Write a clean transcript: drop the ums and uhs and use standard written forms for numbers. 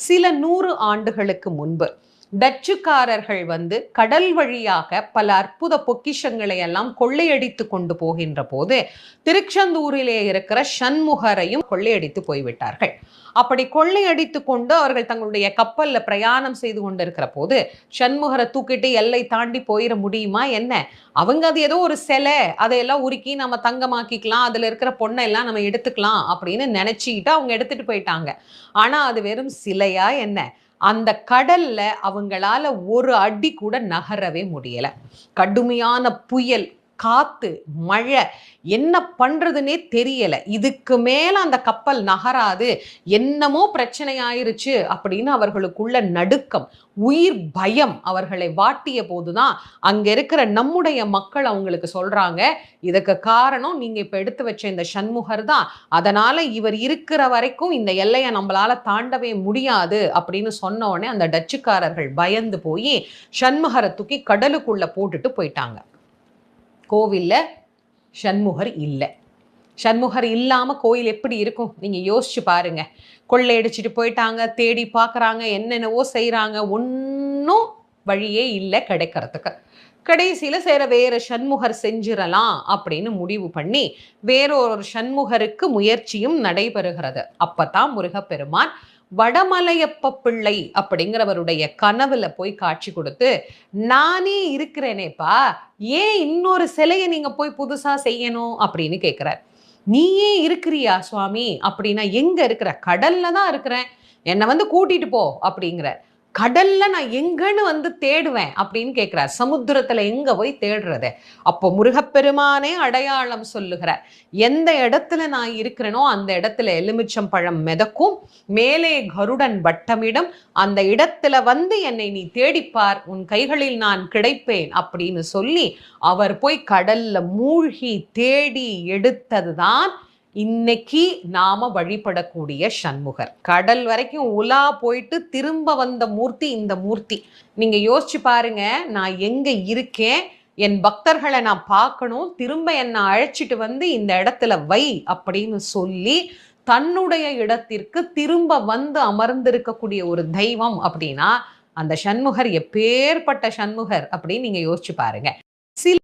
சில 100 ஆண்டுகளுக்கு முன்பு டச்சுக்காரர்கள் வந்து கடல் வழியாக பல அற்புத பொக்கிஷங்களை எல்லாம் கொள்ளையடித்து கொண்டு போகின்ற போது திருச்செந்தூரிலே இருக்கிற சண்முகரையும் கொள்ளையடித்து போய்விட்டார்கள். அப்படி கொள்ளையடித்து கொண்டு அவர்கள் தங்களுடைய கப்பல்ல பிரயாணம் செய்து கொண்டிருக்கிற போது சண்முகரை தூக்கிட்டு எல்லை தாண்டி போயிட முடியுமா என்ன? அவங்க அது ஏதோ ஒரு சிலை, அதையெல்லாம் உருக்கி நம்ம தங்கமாக்கிக்கலாம், அதுல இருக்கிற பொண்ணை எல்லாம் நம்ம எடுத்துக்கலாம் அப்படின்னு நினைச்சுக்கிட்டு அவங்க எடுத்துட்டு போயிட்டாங்க. ஆனா அது வெறும் சிலையா என்ன? அந்த கடல்ல அவங்களால ஒரு அடி கூட நகரவே முடியல. கடுமையான புயல், காத்து, மழை, என்ன பண்றதுன்னே தெரியல. இதுக்கு மேல அந்த கப்பல் நகராது, என்னமோ பிரச்சனை ஆயிருச்சு அப்படின்னு அவர்களுக்குள்ள நடுக்கம், உயிர் பயம் அவர்களை வாட்டிய போதுதான் அங்க இருக்கிற நம்முடைய மக்கள் அவங்களுக்கு சொல்றாங்க, இதுக்கு காரணம் நீங்க இப்ப எடுத்து வச்ச இந்த சண்முகர் தான். அதனால இவர் இருக்கிற வரைக்கும் இந்த எல்லையை நம்மளால தாண்டவே முடியாது அப்படின்னு சொன்ன உடனே அந்த டச்சுக்காரர்கள் பயந்து போய் சண்முகரை தூக்கி கடலுக்குள்ள போட்டுட்டு போயிட்டாங்க. கோவில்ல சண்முகர் இல்லை. சண்முகர் இல்லாம கோயில் எப்படி இருக்கும் நீங்க யோசிச்சு பாருங்க. கொள்ளையடிச்சிட்டு போயிட்டாங்க, தேடி பார்க்கறாங்க, என்னென்னவோ செய்யறாங்க, ஒன்னும் வழியே இல்லை கிடைக்கிறதுக்கு. கடைசியில வேற சண்முகர் செஞ்சிடலாம் அப்படின்னு முடிவு பண்ணி வேறொரு சண்முகருக்கு முயற்சியும் நடைபெறுகிறது. அப்பதான் முருகப்பெருமான் வடமலையப்ப பிள்ளை அப்படிங்கிறவருடைய கனவுல போய் காட்சி கொடுத்து, நானே இருக்கிறேனேப்பா, ஏன் இன்னொரு சிலையை நீங்க போய் புதுசா செய்யணும் அப்படின்னு கேட்கிறார். நீயே இருக்கிறியா சுவாமி அப்படின்னா, எங்க இருக்கிற? கடல்ல தான் இருக்கிறேன், என்னை வந்து கூட்டிட்டு போ அப்படிங்கிற. கடல்ல நான் எங்கன்னு வந்து தேடுவேன் அப்படின்னு கேட்கிறார். சமுத்திரத்துல எங்க போய் தேடுறது? அப்போ முருகப்பெருமானே அடையாளம் சொல்லுகிறார். எந்த இடத்துல நான் இருக்கிறேனோ அந்த இடத்துல எலுமிச்சம் பழம் மிதக்கும், மேலே கருடன் வட்டமிடும், அந்த இடத்துல வந்து என்னை நீ தேடிப்பார், உன் கைகளில் நான் கிடைப்பேன் அப்படின்னு சொல்லி அவர் போய் கடல்ல மூழ்கி தேடி எடுத்ததுதான் இன்னைக்கு நாம வழிபடக்கூடிய சண்முகர். கடல் வரைக்கும் உலா போயிட்டு திரும்ப வந்த மூர்த்தி இந்த மூர்த்தி. நீங்க யோசிச்சு பாருங்க, நான் எங்க இருக்கேன், என் பக்தர்களை நான் பார்க்கணும், திரும்ப என்னை அழைச்சிட்டு வந்து இந்த இடத்துல வை அப்படின்னு சொல்லி தன்னுடைய இடத்திற்கு திரும்ப வந்து அமர்ந்திருக்கக்கூடிய ஒரு தெய்வம் அப்படின்னா அந்த சண்முகர் எப்பேற்பட்ட சண்முகர் அப்படின்னு நீங்க யோசிச்சு பாருங்க. சில